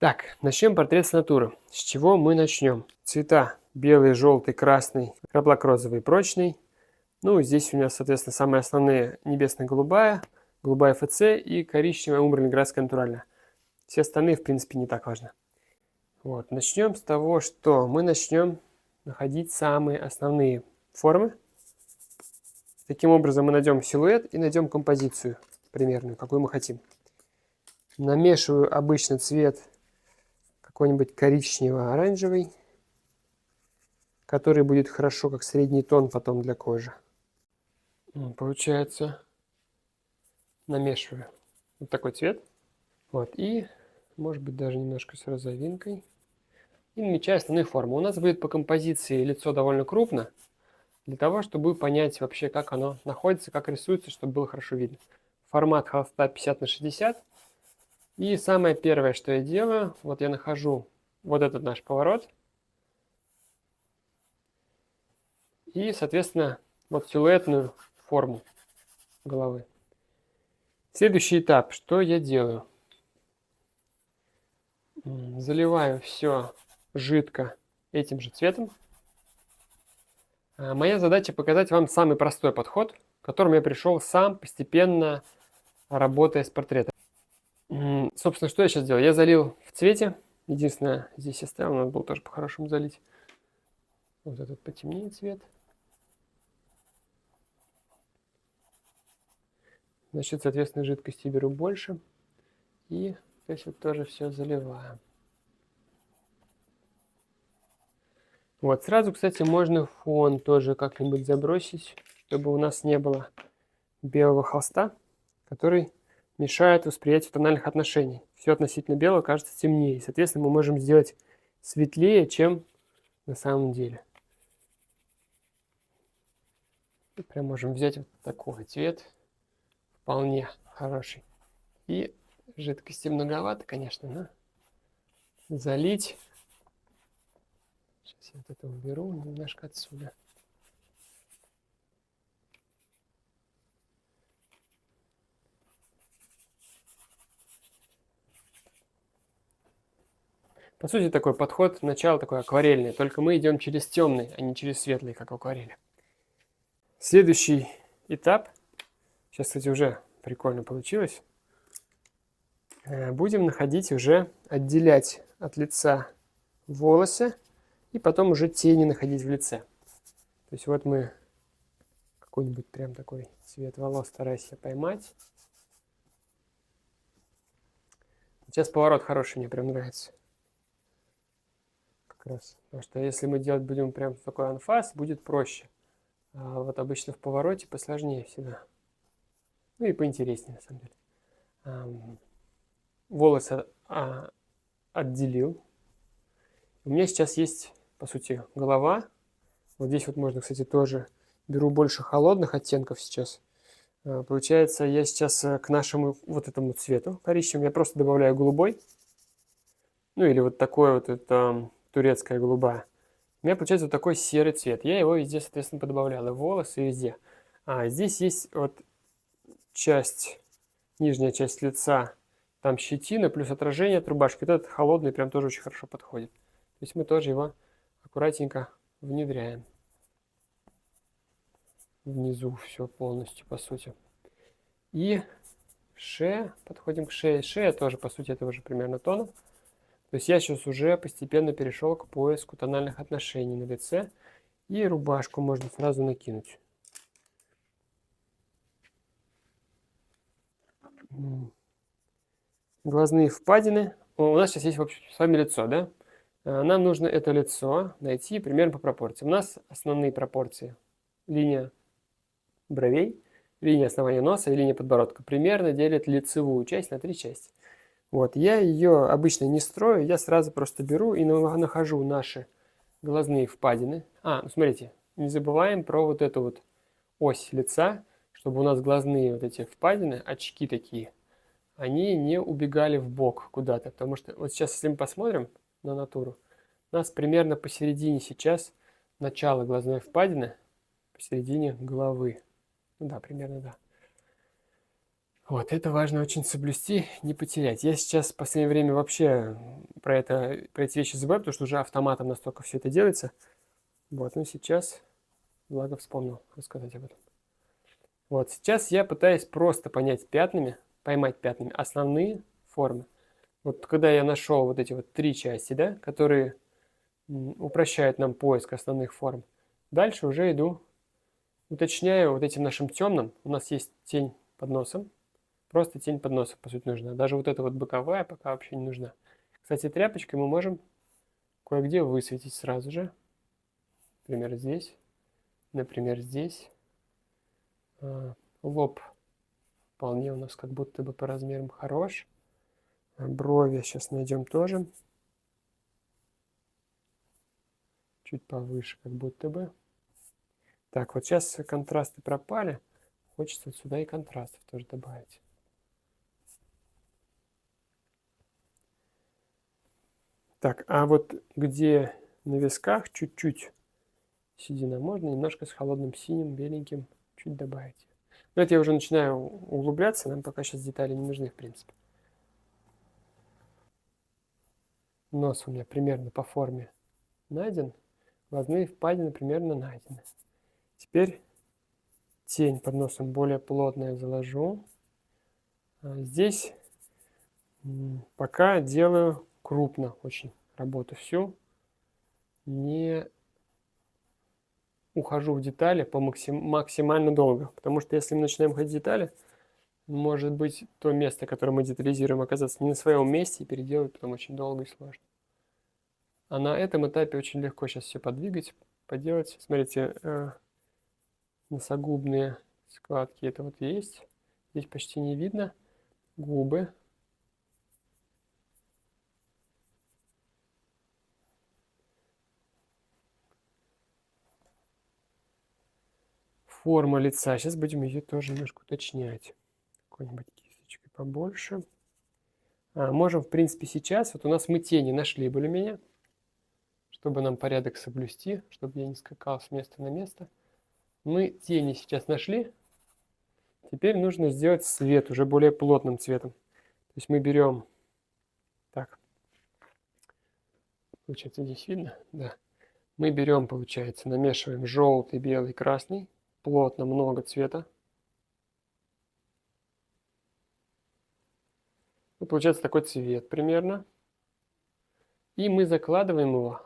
Так, начнем портрет с натуры. С чего мы начнем? Цвета белый, желтый, красный, краплак-розовый, прочный. Ну, здесь у нас, соответственно, самые основные небесно-голубая, голубая ФЦ и коричневая умбрально-градская натуральная. Все остальные, в принципе, не так важно. Вот, начнем с того, что мы начнем находить самые основные формы. Таким образом мы найдем силуэт и найдем композицию примерную, какую мы хотим. Намешиваю обычно цвет какой-нибудь коричнево-оранжевый, который будет хорошо как средний тон потом для кожи. Получается, намешиваю вот такой цвет. Вот, и может быть даже немножко с розовинкой. И намечаю основные формы. У нас будет по композиции лицо довольно крупно, для того, чтобы понять вообще, как оно находится, как рисуется, чтобы было хорошо видно. Формат холста 50×60. И самое первое, что я делаю, вот я нахожу вот этот наш поворот. И, соответственно, вот силуэтную форму головы. Следующий этап. Что я делаю? Заливаю все жидко этим же цветом. Моя задача показать вам самый простой подход, к которому я пришел сам, постепенно работая с портретом. Собственно, что я сейчас делаю? Я залил в цвете. Единственное, здесь оставил, надо было тоже по-хорошему залить. Вот этот потемнее цвет. Значит, соответственно, жидкости беру больше. И здесь вот тоже все заливаю. Вот, сразу, кстати, можно фон тоже как-нибудь забросить, чтобы у нас не было белого холста, который мешает восприятию тональных отношений. Все относительно белого кажется темнее. Соответственно, мы можем сделать светлее, чем на самом деле. И прям можем взять вот такой цвет, вполне хороший. И жидкости многовато, конечно, но залить. Сейчас я вот это уберу немножко отсюда. По сути, такой подход, начало такой акварельный, только мы идем через темный, а не через светлый, как в акварели. Следующий этап, сейчас, кстати, уже прикольно получилось, будем находить уже, отделять от лица волосы и потом уже тени находить в лице. То есть вот мы какой-нибудь прям такой цвет волос стараюсь я поймать. Сейчас поворот хороший, мне прям нравится. Как раз. Потому что если мы делать будем прям такой анфас, будет проще. А вот обычно в повороте посложнее всегда. Ну и поинтереснее, на самом деле. Волосы отделил. У меня сейчас есть, по сути, голова. Вот здесь вот можно, кстати, тоже беру больше холодных оттенков сейчас. Получается, я сейчас к нашему вот этому цвету коричневому я просто добавляю голубой. Ну или вот такой вот это турецкая голубая. У меня получается вот такой серый цвет. Я его везде, соответственно, подобавлял. И волосы, и везде. Здесь есть вот часть, нижняя часть лица. Там щетина плюс отражение от рубашки. Вот этот холодный прям тоже очень хорошо подходит. То есть мы тоже его аккуратненько внедряем. Внизу все полностью, по сути. И шея. Подходим к шее. Шея тоже, по сути, этого же примерно тона. То есть я сейчас уже постепенно перешел к поиску тональных отношений на лице. И рубашку можно сразу накинуть. Глазные впадины. У нас сейчас есть с вами лицо, да? Нам нужно это лицо найти примерно по пропорциям. У нас основные пропорции. Линия бровей, линия основания носа и линия подбородка примерно делят лицевую часть на 3 части. Вот, я ее обычно не строю, я сразу просто беру и нахожу наши глазные впадины. Ну смотрите, не забываем про вот эту вот ось лица, чтобы у нас глазные вот эти впадины, очки такие, они не убегали в бок куда-то. Потому что вот сейчас, если мы посмотрим на натуру, у нас примерно посередине сейчас начало глазной впадины, посередине головы. Ну да, примерно да. Вот, это важно очень соблюсти, не потерять. Я сейчас в последнее время вообще про эти вещи забываю, потому что уже автоматом настолько все это делается. Вот, ну сейчас, благо вспомнил рассказать об этом. Вот, сейчас я пытаюсь просто поймать пятнами основные формы. Вот когда я нашел вот эти вот 3 части, да, которые упрощают нам поиск основных форм, дальше уже иду, уточняю вот этим нашим темным. У нас есть тень под носом. Просто тень под носом, по сути, нужна. Даже вот эта вот боковая пока вообще не нужна. Кстати, тряпочкой мы можем кое-где высветить сразу же. Например, здесь. Например, здесь. Лоб вполне у нас как будто бы по размерам хорош. Брови сейчас найдем тоже. Чуть повыше как будто бы. Так, вот сейчас контрасты пропали. Хочется вот сюда и контрастов тоже добавить. Так, а вот где на висках чуть-чуть седина, можно немножко с холодным синим, беленьким чуть добавить. Но это я уже начинаю углубляться, нам пока сейчас детали не нужны, в принципе. Нос у меня примерно по форме найден, глазные впадины примерно найдены. Теперь тень под носом более плотная заложу. Здесь пока делаю крупно очень работу всю. Не ухожу в детали по максимально долго. Потому что если мы начинаем ходить в детали, может быть то место, которое мы детализируем, оказаться не на своем месте и переделать потом очень долго и сложно. А на этом этапе очень легко сейчас все подвигать, поделать. Смотрите, носогубные складки это вот есть. Здесь почти не видно. Губы. Форма лица. Сейчас будем ее тоже немножко уточнять. Какой-нибудь кисточкой побольше. Можем, в принципе, сейчас. Вот у нас мы тени нашли более-менее. Чтобы нам порядок соблюсти, чтобы я не скакал с места на место. Мы тени сейчас нашли. Теперь нужно сделать свет уже более плотным цветом. То есть мы берем... Так. Получается, здесь видно? Да. Мы берем, получается, намешиваем желтый, белый, красный. Плотно, много цвета. И получается такой цвет примерно. И мы закладываем его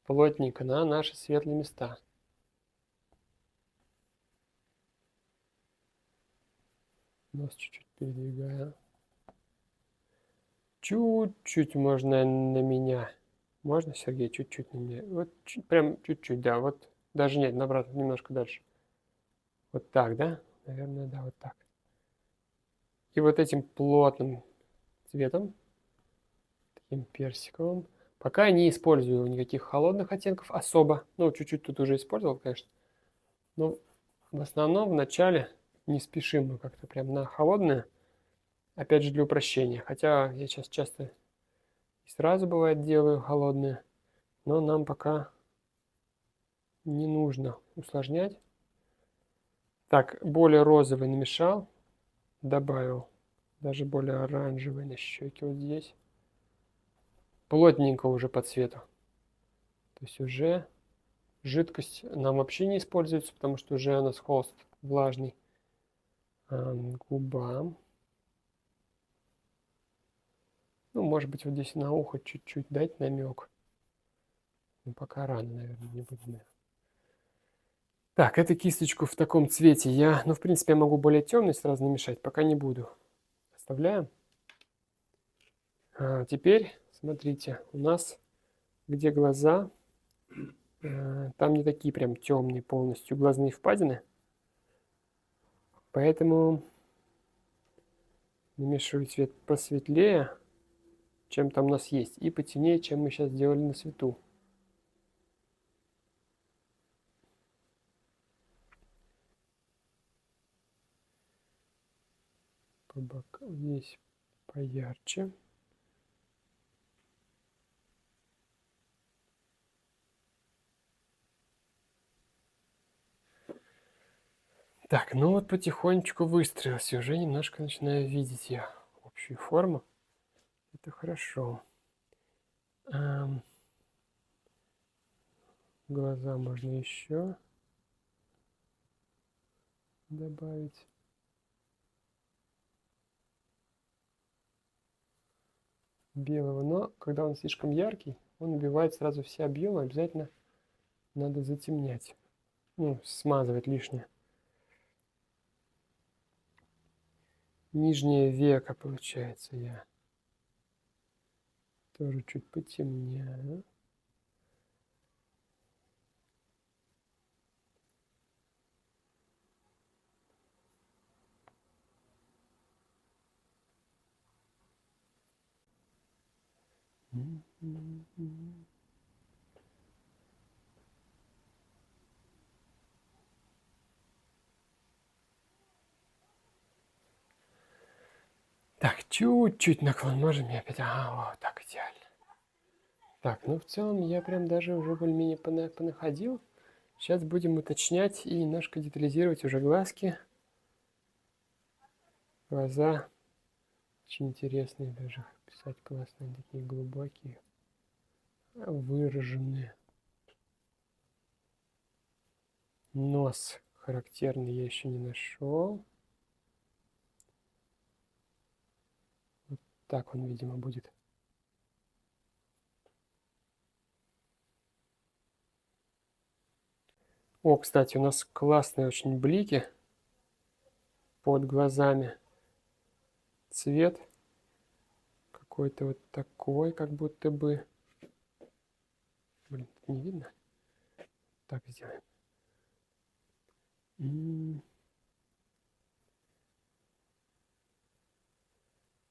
плотненько на наши светлые места. Нос чуть-чуть передвигаю. Чуть-чуть можно на меня. Можно, Сергей, чуть-чуть на меня? Вот прям чуть-чуть, да. Вот даже нет, наоборот, немножко дальше. Вот так, да? Наверное, да, вот так. И вот этим плотным цветом, таким персиковым, пока не использую никаких холодных оттенков особо. Ну, чуть-чуть тут уже использовал, конечно. Но в основном в начале не спешим мы как-то прям на холодное. Опять же для упрощения. Хотя я сейчас часто и сразу бывает делаю холодные. Но нам пока не нужно усложнять. Так, более розовый намешал. Добавил даже более оранжевый на щеки вот здесь. Плотненько уже по цвету. То есть уже жидкость нам вообще не используется, потому что уже у нас холст влажный. Губам. Ну, может быть, вот здесь на ухо чуть-чуть дать намек. Но пока рано, наверное, не будем. Так, эту кисточку в таком цвете я, ну, в принципе, я могу более темный сразу намешать, пока не буду. Оставляем. Теперь, смотрите, у нас где глаза, там не такие прям темные полностью глазные впадины. Поэтому намешиваю цвет посветлее, чем там у нас есть, и потемнее, чем мы сейчас сделали на свету. По бокам здесь поярче. Так, ну вот потихонечку выстроился, уже немножко начинаю видеть я общую форму. Это хорошо. Глаза можно еще добавить. Белого, но когда он слишком яркий, он убивает сразу все объемы, обязательно надо затемнять, ну, смазывать лишнее. Нижнее веко, получается, я тоже чуть потемняю. Так, чуть-чуть наклон можем я опять. Ага, вот так идеально. Так, ну в целом я прям даже уже более-менее понаходил. Сейчас будем уточнять и немножко детализировать уже глазки. Глаза очень интересные даже. Писать классные, такие глубокие, выраженные. Нос характерный я еще не нашел. Вот так он, видимо, будет. О, кстати, у нас классные очень блики под глазами. Цвет какой-то вот такой, как будто бы. Блин, не видно? Так сделаем.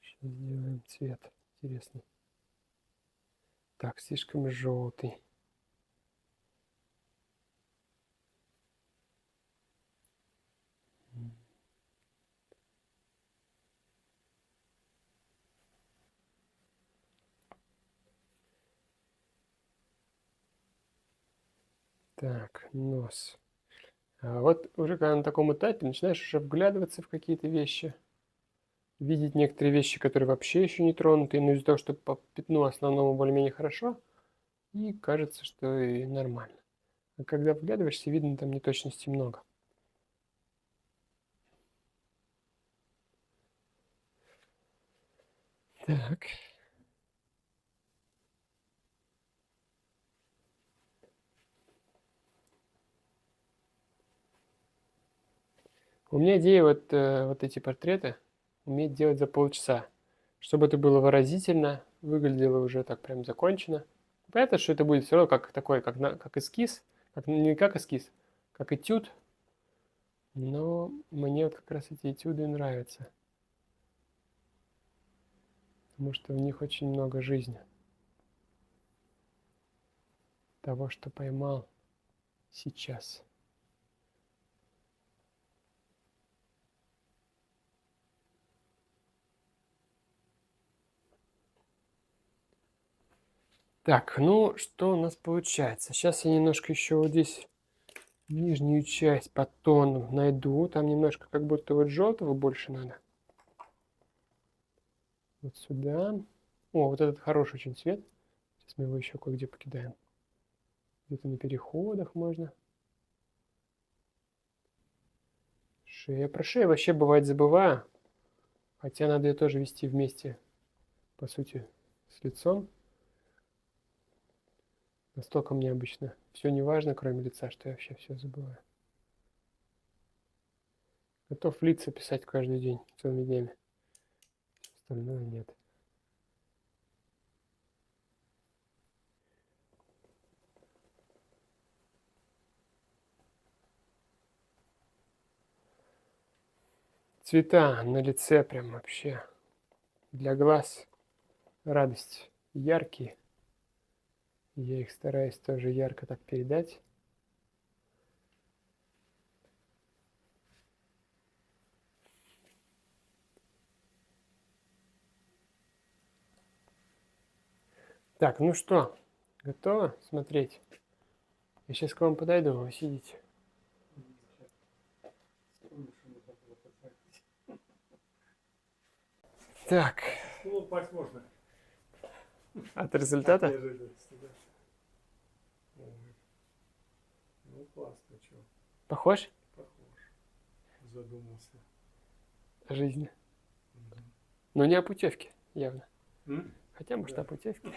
Сейчас сделаем цвет интересный. Так, слишком желтый. Так, нос. А вот уже когда на таком этапе начинаешь уже вглядываться в какие-то вещи, видеть некоторые вещи, которые вообще еще не тронуты, но из-за того, что по пятну основному более-менее хорошо, и кажется, что и нормально. А когда вглядываешься, видно там неточностей много. Так. У меня идея вот эти портреты уметь делать за полчаса, чтобы это было выразительно, выглядело уже так прям закончено. Понятно, что это будет все равно как такой, как эскиз, не как эскиз, как этюд, но мне вот как раз эти этюды нравятся, потому что в них очень много жизни, того, что поймал сейчас. Так, ну что у нас получается? Сейчас я немножко еще вот здесь нижнюю часть по тону найду. Там немножко как будто вот желтого больше надо. Вот сюда. О, вот этот хороший очень цвет. Сейчас мы его еще кое-где покидаем. Где-то на переходах можно. Шея. Про шею вообще бывает забываю. Хотя надо ее тоже вести вместе, по сути, с лицом. Настолько мне обычно все не важно, кроме лица, что я вообще все забываю. Готов лица писать каждый день, целыми днями. Остальное нет. Цвета на лице прям вообще для глаз радость. Яркие. Я их стараюсь тоже ярко так передать. Так, ну что, готово смотреть? Я сейчас к вам подойду, вы сидите. Так. Упасть можно. От результата? Неожиданности, да. Ой. Ну, классно, что. Похож? Похож. Задумался. О жизни. Мгм. Но не о путевке, явно. М? Хотя, может, Да. о путевке.